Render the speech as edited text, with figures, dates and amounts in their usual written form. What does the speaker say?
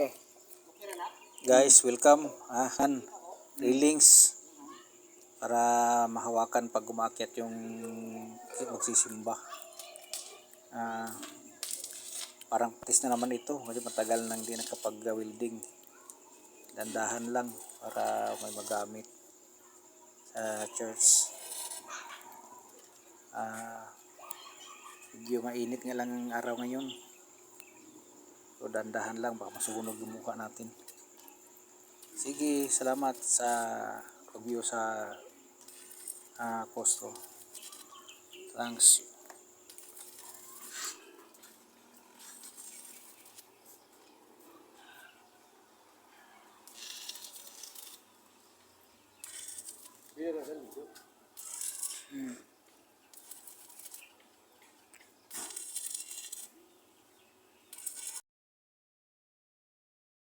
Okay. Guys, welcome. Railings para mahawakan pag umakyat yung magsisimba. Parang patis na naman ito kasi matagal nang hindi nakapag-welding. Dandahan lang para may magamit sa church. Medyo mainit nga lang ang araw ngayon. So dandahan lang, baka masunog yung mukha natin. Sige, salamat sa pag-view sa post ko. Thanks.